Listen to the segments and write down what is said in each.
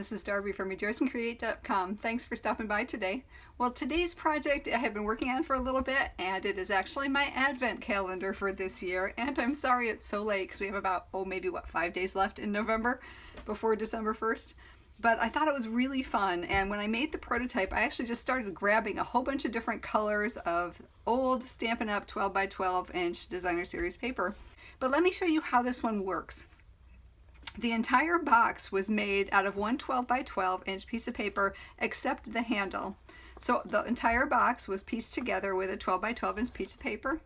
this is Darby from rejoiceandcreate.com. Thanks for stopping by today. Well, today's project I have been working on for a little bit, and it is actually my advent calendar for this year. And I'm sorry it's so late because we have about, maybe 5 days left in November before December 1st. But I thought it was really fun, and when I made the prototype, I actually just started grabbing a whole bunch of different colors of old Stampin' Up! 12 by 12 inch designer series paper. But let me show you how this one works. The entire box was made out of one 12 by 12 inch piece of paper except the handle. So the entire box was pieced together with a 12 by 12 inch piece of paper,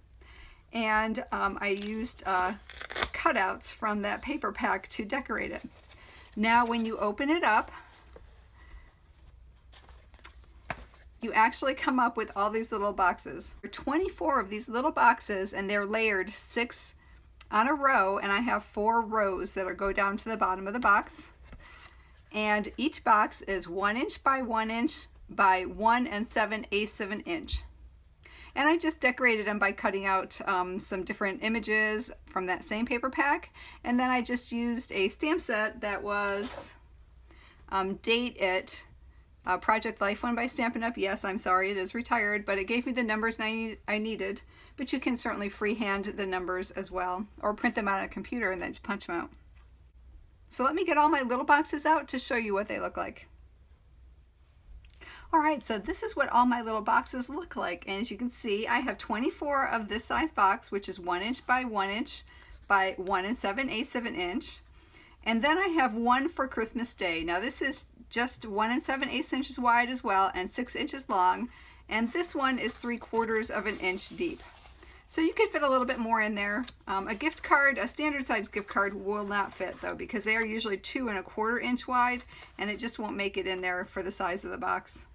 and I used cutouts from that paper pack to decorate it. Now when you open it up, you actually come up with all these little boxes. There are 24 of these little boxes, and they're layered 6 on a row, and I have 4 rows that go down to the bottom of the box. And each box is 1 inch by 1 inch by 1 7/8 of an inch. And I just decorated them by cutting out some different images from that same paper pack. And then I just used a stamp set that was Date It, Project Life one by Stampin' Up! Yes, I'm sorry, it is retired, but it gave me the numbers I needed. But you can certainly freehand the numbers as well, or print them out on a computer and then just punch them out. So let me get all my little boxes out to show you what they look like. Alright, so this is what all my little boxes look like. And as you can see, I have 24 of this size box, which is 1 inch by 1 inch by 1 7/8 of an inch. And then I have one for Christmas Day. Now this is just 1 7/8 inches wide as well, and 6 inches long. And this one is 3/4 of an inch deep. So you could fit a little bit more in there. A gift card, a standard size gift card will not fit though, because they are usually 2 1/4 inch wide, and it just won't make it in there for the size of the box.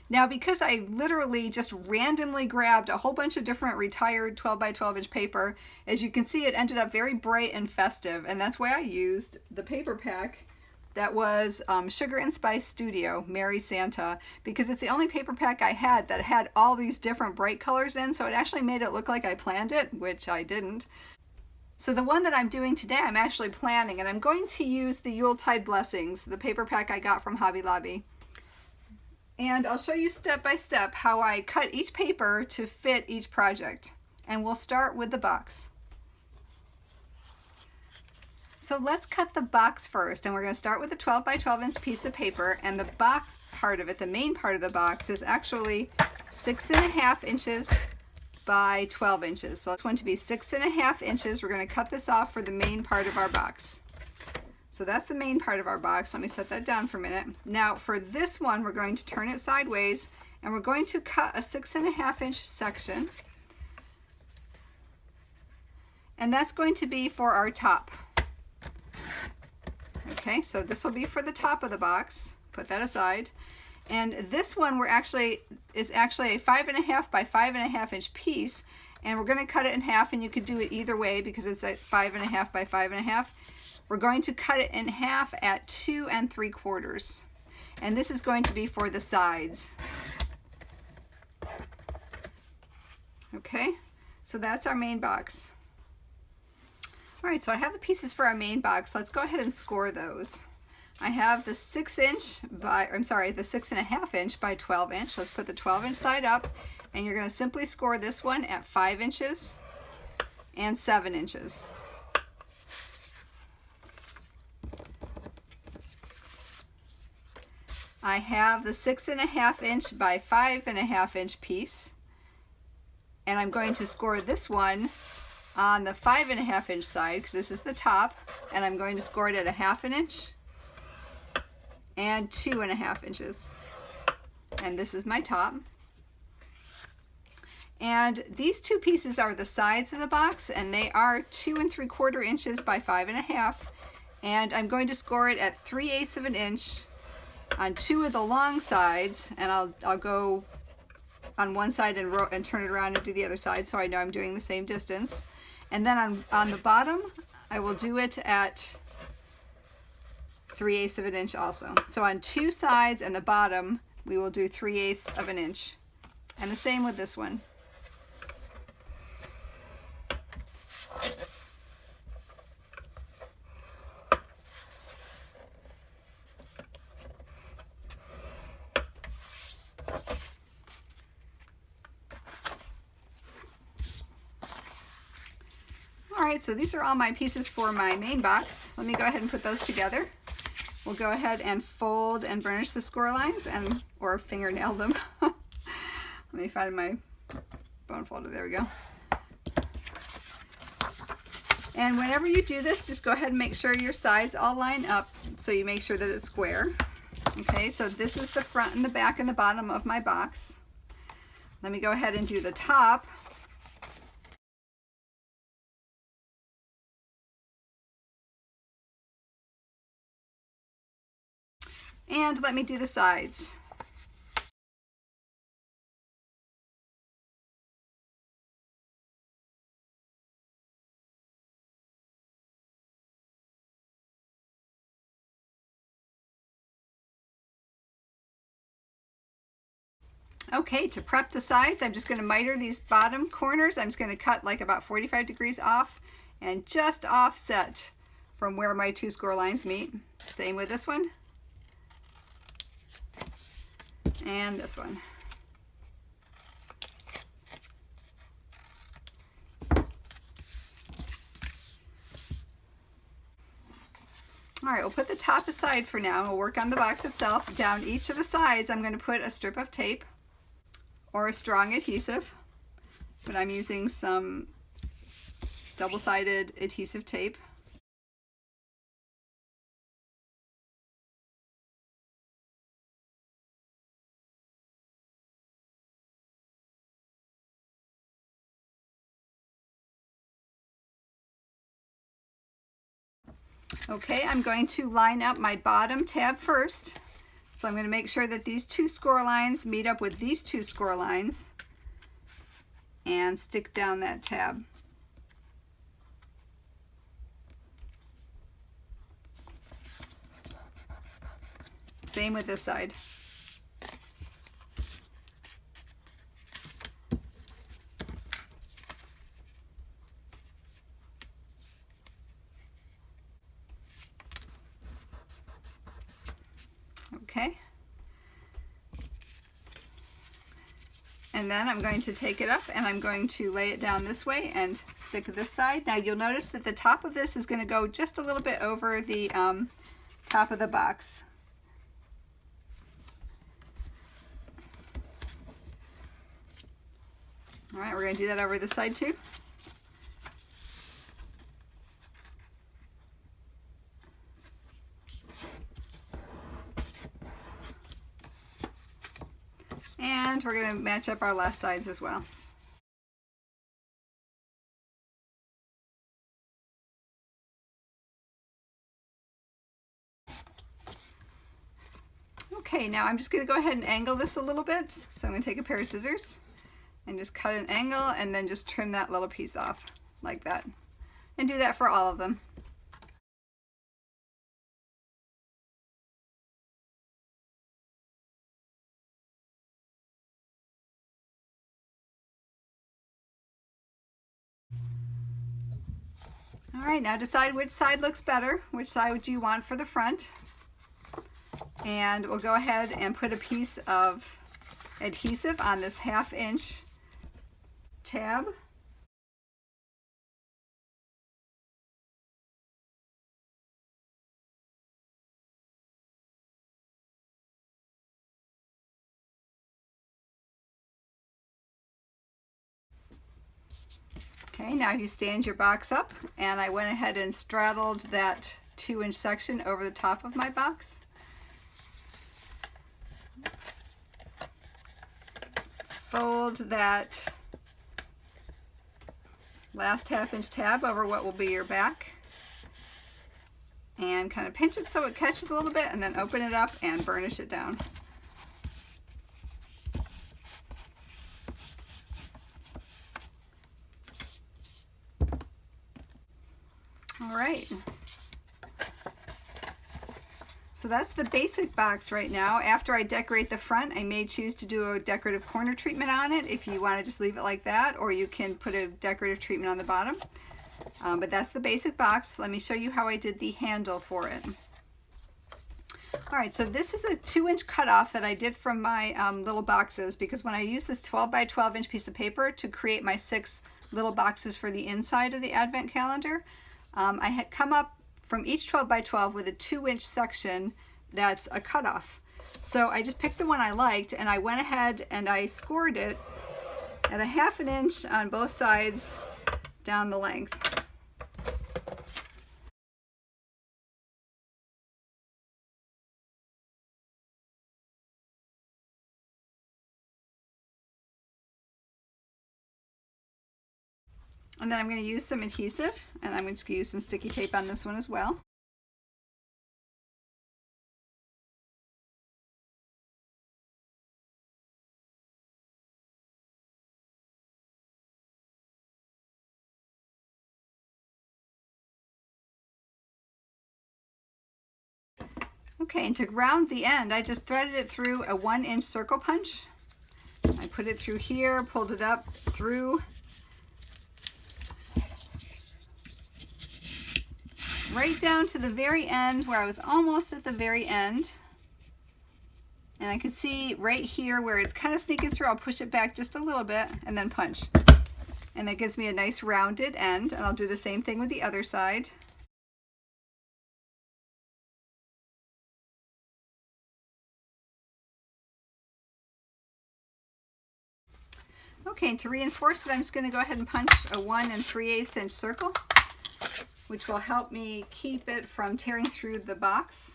Now, because I literally just randomly grabbed a whole bunch of different retired 12 by 12 inch paper, as you can see, it ended up very bright and festive, and that's why I used the paper pack that was Sugar and Spice Studio, Merry Santa, because it's the only paper pack I had that had all these different bright colors in, so it actually made it look like I planned it, which I didn't. So the one that I'm doing today, I'm actually planning, and I'm going to use the Yuletide Blessings, the paper pack I got from Hobby Lobby. And I'll show you step by step how I cut each paper to fit each project. And we'll start with the box. So let's cut the box first, and we're going to start with a 12 by 12 inch piece of paper, and the box part of it, the main part of the box, is actually 6.5 inches by 12 inches. So it's going to be 6.5 inches. We're going to cut this off for the main part of our box. So that's the main part of our box. Let me set that down for a minute. Now for this one, we're going to turn it sideways, and we're going to cut a 6.5 inch section. And that's going to be for our top. Okay, so this will be for the top of the box. Put that aside. And this one is actually a 5.5 by 5.5 inch piece, and we're going to cut it in half, and you could do it either way because it's at 5.5 by 5.5. We're going to cut it in half at 2 3/4, and this is going to be for the sides. Okay, so that's our main box. Alright, so I have the pieces for our main box. Let's go ahead and score those. I have the 6.5 inch by 12 inch. Let's put the 12 inch side up, and you're going to simply score this one at 5 inches and 7 inches. I have the 6.5 inch by 5.5 inch piece, and I'm going to score this one on the 5.5 inch side because this is the top, and I'm going to score it at 1/2 inch and 2.5 inches. And this is my top. And these two pieces are the sides of the box, and they are 2 3/4 inches by 5.5, and I'm going to score it at 3/8 of an inch on 2 of the long sides, and I'll go on one side and turn it around and do the other side so I know I'm doing the same distance. And then on the bottom, I will do it at 3/8 of an inch also. So on 2 sides and the bottom, we will do 3/8 of an inch. And the same with this one. Alright, so these are all my pieces for my main box. Let me go ahead and put those together. We'll go ahead and fold and burnish the score lines or fingernail them. Let me find my bone folder. There we go. And whenever you do this, just go ahead and make sure your sides all line up so you make sure that it's square. Okay, so this is the front and the back and the bottom of my box. Let me go ahead and do the top. And let me do the sides. Okay, to prep the sides, I'm just going to miter these bottom corners. I'm just going to cut like about 45 degrees off and just offset from where my two score lines meet. Same with this one and this one. All right, we'll put the top aside for now. We'll work on the box itself. Down each of the sides, I'm going to put a strip of tape or a strong adhesive, but I'm using some double-sided adhesive tape. Okay, I'm going to line up my bottom tab first. So I'm going to make sure that these two score lines meet up with these two score lines and stick down that tab. Same with this side. Okay. And then I'm going to take it up and I'm going to lay it down this way and stick this side. Now you'll notice that the top of this is going to go just a little bit over the top of the box. All right, we're going to do that over this side too. And we're going to match up our last sides as well. Okay, now I'm just going to go ahead and angle this a little bit. So I'm going to take a pair of scissors and just cut an angle and then just trim that little piece off like that. And do that for all of them. All right, now decide which side looks better, which side would you want for the front. And we'll go ahead and put a piece of adhesive on this 1/2 inch tab. Okay, now you stand your box up, and I went ahead and straddled that 2-inch section over the top of my box. Fold that last 1/2 inch tab over what will be your back and kind of pinch it so it catches a little bit, and then open it up and burnish it down. All right. So that's the basic box right now. After I decorate the front, I may choose to do a decorative corner treatment on it if you want to just leave it like that, or you can put a decorative treatment on the bottom. But that's the basic box. Let me show you how I did the handle for it. All right, so this is a 2-inch cutoff that I did from my little boxes, because when I use this 12 by 12 inch piece of paper to create my 6 little boxes for the inside of the advent calendar. I had come up from each 12 by 12 with a 2-inch section that's a cutoff. So I just picked the one I liked, and I went ahead and I scored it at a 1/2 inch on both sides down the length. And then I'm going to use some adhesive, and I'm going to use some sticky tape on this one as well. Okay, and to round the end, I just threaded it through a 1-inch circle punch. I put it through here, pulled it up through, right down to the very end where I was almost at the very end. And I can see right here where it's kind of sneaking through, I'll push it back just a little bit and then punch. And that gives me a nice rounded end, and I'll do the same thing with the other side. Okay, and to reinforce it, I'm just going to go ahead and punch a 1 3/8 inch circle, which will help me keep it from tearing through the box.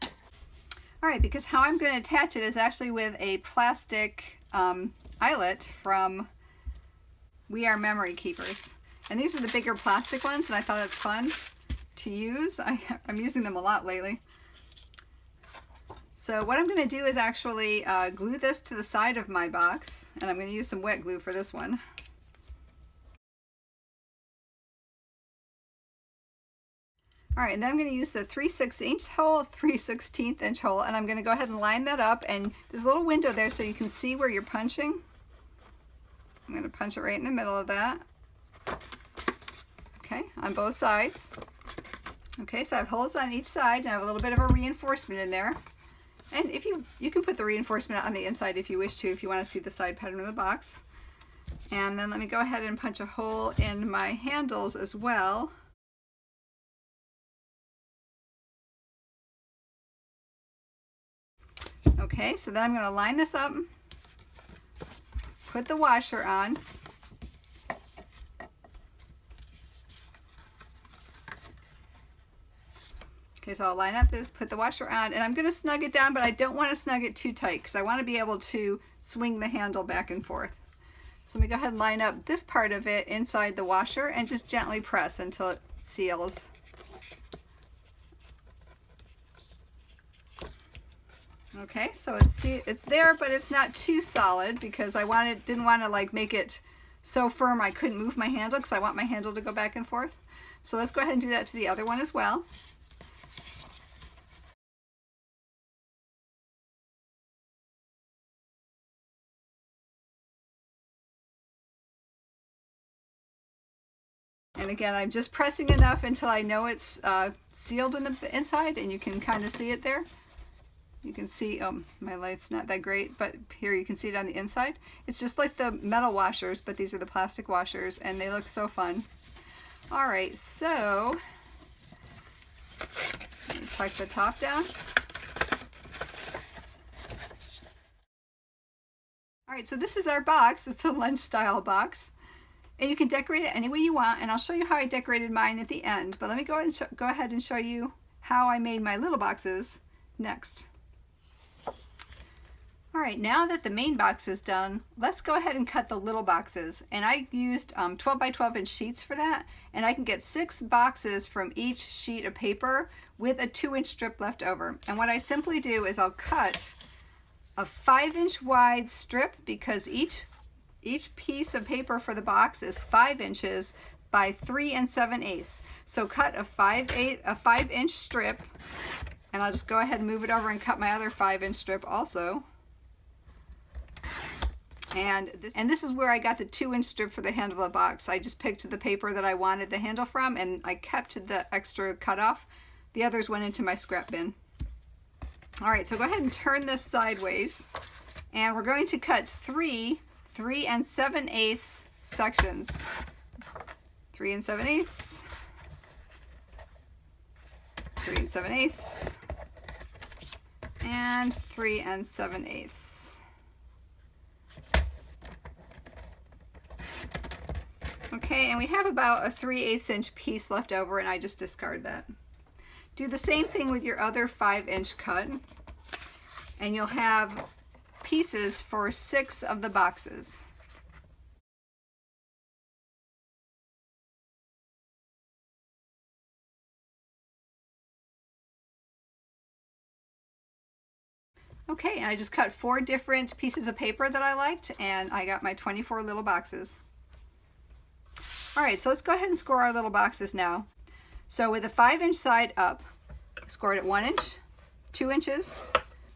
All right, because how I'm going to attach it is actually with a plastic eyelet from We Are Memory Keepers. And these are the bigger plastic ones, and I thought it's fun to use. I'm using them a lot lately. So what I'm going to do is actually glue this to the side of my box, and I'm going to use some wet glue for this one. All right, and then I'm going to use the 3/6 inch hole, 3/16 inch hole, and I'm going to go ahead and line that up, and there's a little window there so you can see where you're punching. I'm going to punch it right in the middle of that. Okay, on both sides. Okay, so I have holes on each side, and I have a little bit of a reinforcement in there. And if you can put the reinforcement on the inside if you wish to, if you want to see the side pattern of the box. And then let me go ahead and punch a hole in my handles as well. Okay, so then I'm going to line this up, put the washer on. Okay, so I'll line up this, put the washer on, and I'm going to snug it down, but I don't want to snug it too tight because I want to be able to swing the handle back and forth. So let me go ahead and line up this part of it inside the washer and just gently press until it seals. Okay, so it's there, but it's not too solid because I didn't want to like make it so firm I couldn't move my handle because I want my handle to go back and forth. So let's go ahead and do that to the other one as well. And again, I'm just pressing enough until I know it's sealed in the inside, and you can kind of see it there. You can see, my light's not that great, but here you can see it on the inside. It's just like the metal washers, but these are the plastic washers, and they look so fun. All right, so let me tuck the top down. All right, so this is our box. It's a lunch style box. And you can decorate it any way you want, and I'll show you how I decorated mine at the end. But let me go ahead and show you how I made my little boxes next. All right, now that the main box is done, let's go ahead and cut the little boxes. And I used 12 by 12 inch sheets for that, and I can get 6 boxes from each sheet of paper with a 2-inch strip left over. And what I simply do is I'll cut a 5-inch wide strip because each piece of paper for the box is 5 inches by 3 7/8. So cut a 5-inch strip, and I'll just go ahead and move it over and cut my other 5-inch strip also. And this is where I got the 2-inch strip for the handle of the box. I just picked the paper that I wanted the handle from, and I kept the extra cut off. The others went into my scrap bin. All right, so go ahead and turn this sideways, and we're going to cut 3 3 7/8 sections. 3 7/8, 3 7/8, and 3 7/8. Okay, and we have about a 3/8 inch piece left over, and I just discard that. Do the same thing with your other 5-inch cut, and you'll have pieces for 6 of the boxes. Okay, and I just cut 4 different pieces of paper that I liked, and I got my 24 little boxes. All right, so let's go ahead and score our little boxes now. So with a 5-inch side up, score it at 1 inch, 2 inches,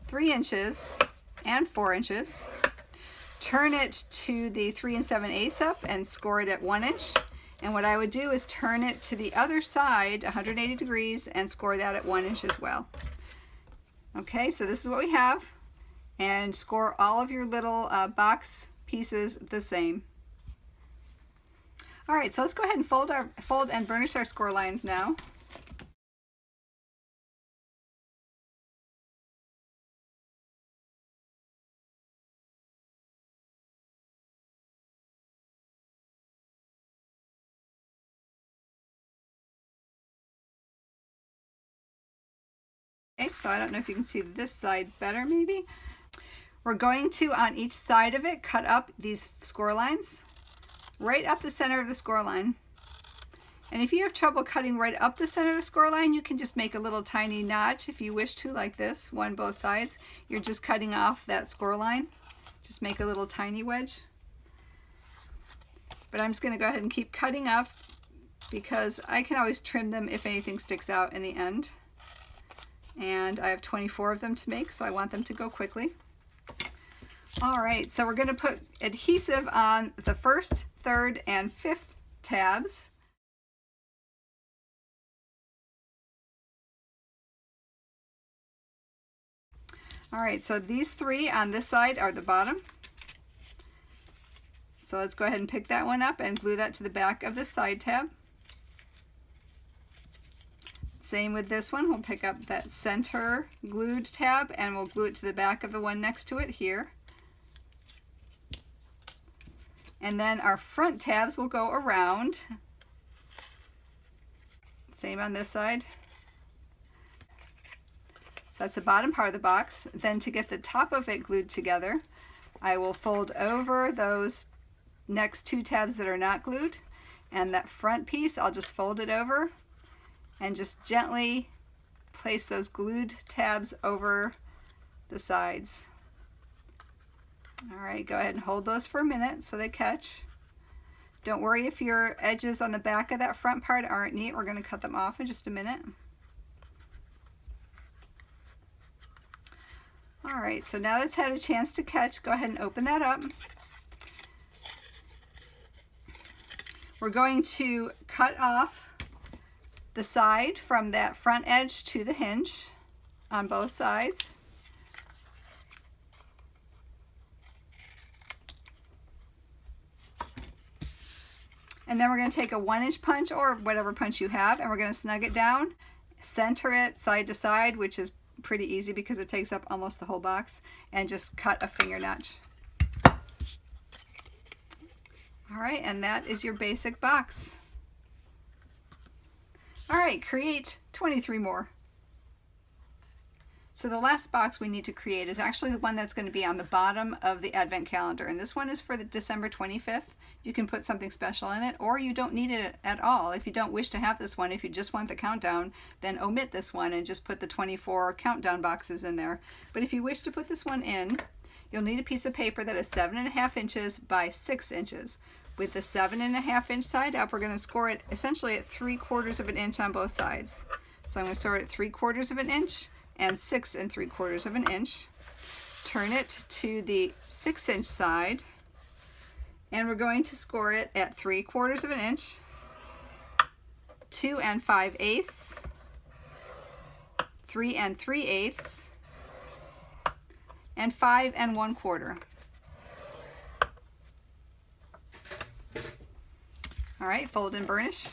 3 inches, and 4 inches. Turn it to the 3 7/8 up and score it at 1 inch. And what I would do is turn it to the other side, 180 degrees, and score that at 1 inch as well. Okay, so this is what we have, and score all of your little box pieces the same. All right, so let's go ahead and fold and burnish our score lines now. Okay, so I don't know if you can see this side better maybe. We're going to, on each side of it, cut up these score lines right up the center of the score line. And if you have trouble cutting right up the center of the score line, you can just make a little tiny notch if you wish to, like this, one both sides. You're just cutting off that score line. Just make a little tiny wedge. But I'm just going to go ahead and keep cutting up because I can always trim them if anything sticks out in the end. And I have 24 of them to make, so I want them to go quickly. All right, so we're going to put adhesive on the 1st, 3rd, and 5th tabs. All right, so these 3 on this side are the bottom. So let's go ahead and pick that one up and glue that to the back of the side tab. Same with this one, we'll pick up that center glued tab and we'll glue it to the back of the one next to it here. And then our front tabs will go around. Same on this side. So that's the bottom part of the box. Then to get the top of it glued together, I will fold over those next 2 tabs that are not glued, and that front piece I'll just fold it over and just gently place those glued tabs over the sides. All right, go ahead and hold those for a minute so they catch. Don't worry if your edges on the back of that front part aren't neat. We're going to cut them off in just a minute. All right, so now that's had a chance to catch, go ahead and open that up. We're going to cut off the side from that front edge to the hinge on both sides. And then we're going to take a 1-inch punch or whatever punch you have, and we're going to snug it down, center it side to side, which is pretty easy because it takes up almost the whole box, and just cut a finger notch. All right, and that is your basic box. All right, create 23 more. So the last box we need to create is actually the one that's going to be on the bottom of the advent calendar, and this one is for the December 25th. You can put something special in it, or you don't need it at all. If you don't wish to have this one, if you just want the countdown, then omit this one and just put the 24 countdown boxes in there. But if you wish to put this one in, you'll need a piece of paper that is 7.5 inches by 6 inches. With the 7.5 inch side up, we're going to score it essentially at 3/4 of an inch on both sides. So I'm going to score it at 3/4 of an inch and 6 3/4 of an inch. Turn it to the 6 inch side, and we're going to score it at 3/4 of an inch, 2 5/8, 3 3/8, and 5 1/4. All right, fold and burnish.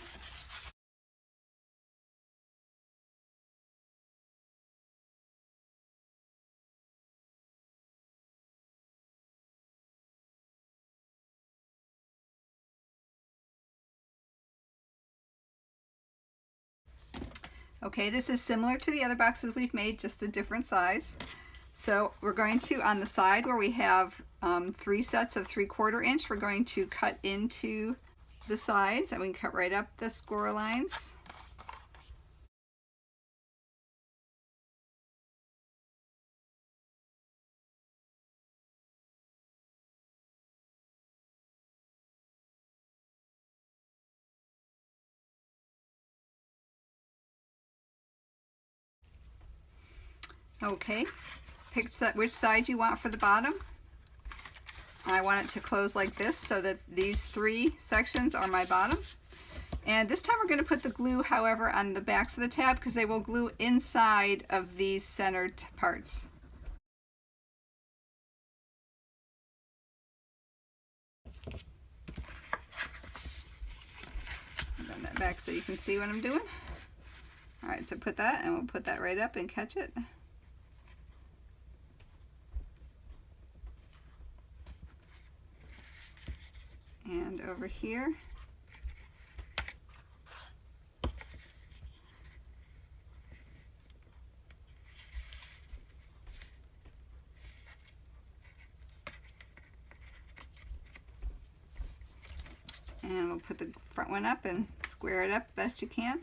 Okay, this is similar to the other boxes we've made, just a different size. So we're going to, on the side where we have 3 sets of 3/4 inch, we're going to cut into the sides, and we can cut right up the score lines. Okay, pick which side you want for the bottom. I want it to close like this so that these 3 sections are my bottom. And this time we're going to put the glue, however, on the backs of the tab because they will glue inside of these centered parts. Bend that back so you can see what I'm doing. All right, so put that, and we'll put that right up and catch it. And over here. And we'll put the front one up and square it up best you can.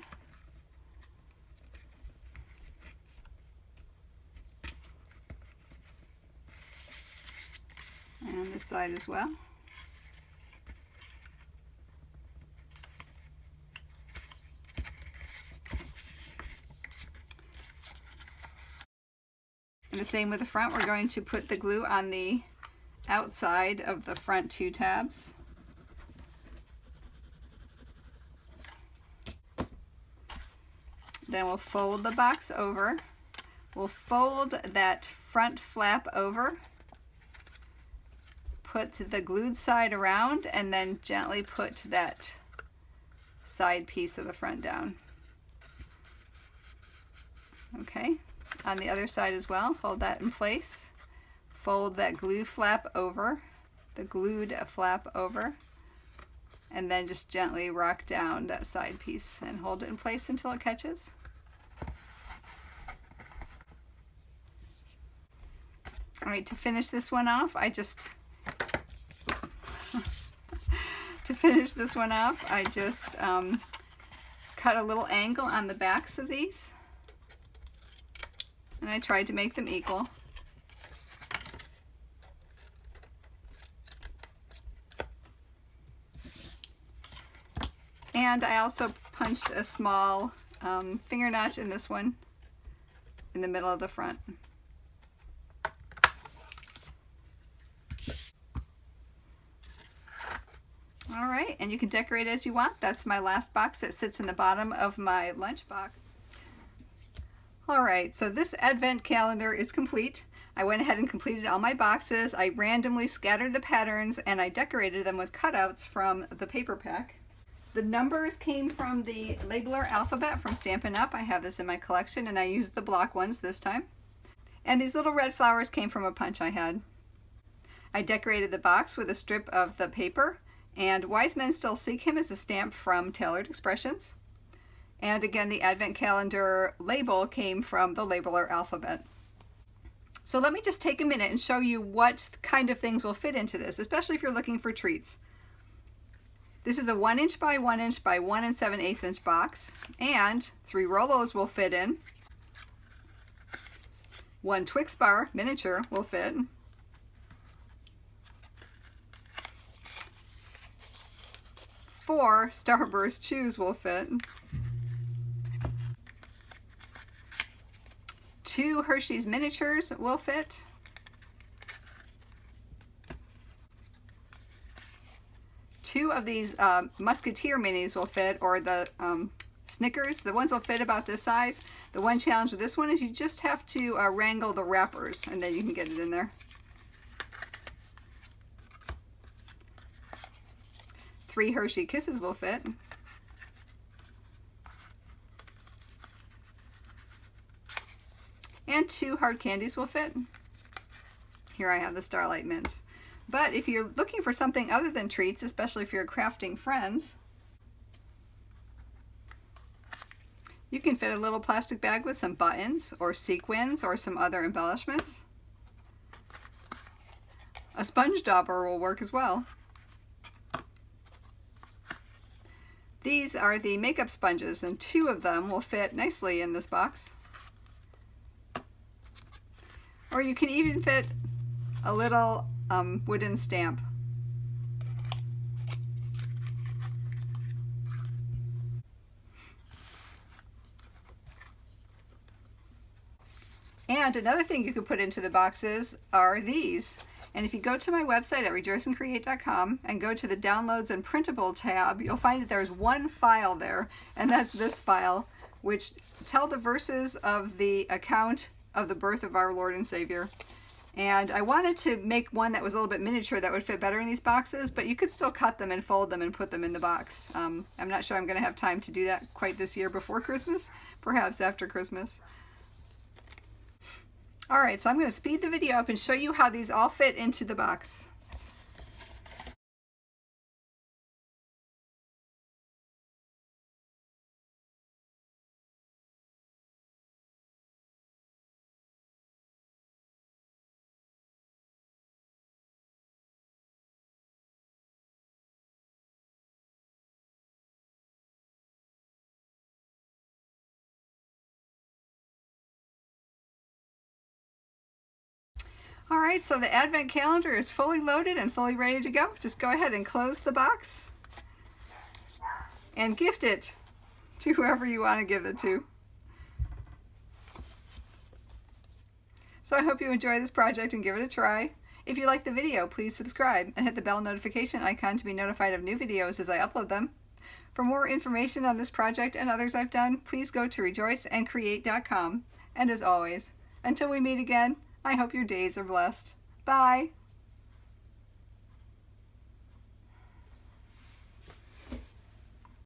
And this side as well. And the same with the front. We're going to put the glue on the outside of the front 2 tabs. Then we'll fold the box over. We'll fold that front flap over, put the glued side around, and then gently put that side piece of the front down. Okay, on the other side as well, hold that in place. Fold that glue flap over, the glued flap over, and then just gently rock down that side piece and hold it in place until it catches. All right, to finish this one off, cut a little angle on the backs of these, and I tried to make them equal. And I also punched a small finger notch in this one in the middle of the front. All right, and you can decorate as you want. That's my last box that sits in the bottom of my lunch box. All right, so this advent calendar is complete. I went ahead and completed all my boxes. I randomly scattered the patterns and I decorated them with cutouts from the paper pack. The numbers came from the labeler alphabet from Stampin' Up! I have this in my collection and I used the block ones this time. And these little red flowers came from a punch I had. I decorated the box with a strip of the paper, and Wise Men Still Seek Him is a stamp from Tailored Expressions. And again, the advent calendar label came from the labeler alphabet. So let me just take a minute and show you what kind of things will fit into this, especially if you're looking for treats. This is a 1 inch by 1 inch by 1 7/8 inch box, and 3 Rolos will fit in. 1 Twix bar miniature will fit. 4 Starburst chews will fit. 2 Hershey's miniatures will fit. 2 of these Musketeer minis will fit, or the Snickers. The ones will fit about this size. The one challenge with this one is you just have to wrangle the wrappers, and then you can get it in there. 3 Hershey Kisses will fit. And 2 hard candies will fit. Here I have the Starlight Mints. But if you're looking for something other than treats, especially if you're crafting friends, you can fit a little plastic bag with some buttons or sequins or some other embellishments. A sponge dauber will work as well. These are the makeup sponges, and 2 of them will fit nicely in this box. Or you can even fit a little wooden stamp. And another thing you could put into the boxes are these. And if you go to my website at rejoiceandcreate.com and go to the Downloads and Printable tab, you'll find that there's one file there, and that's this file, which tell the verses of the account of the birth of our Lord and Savior. And I wanted to make one that was a little bit miniature that would fit better in these boxes, but you could still cut them and fold them and put them in the box. I'm not sure I'm going to have time to do that quite this year before Christmas, perhaps after Christmas. Alright, so I'm going to speed the video up and show you how these all fit into the box. Alright, so the Advent calendar is fully loaded and fully ready to go. Just go ahead and close the box and gift it to whoever you want to give it to. So I hope you enjoy this project and give it a try. If you like the video, please subscribe and hit the bell notification icon to be notified of new videos as I upload them. For more information on this project and others I've done, please go to rejoiceandcreate.com. And as always, until we meet again, I hope your days are blessed. Bye!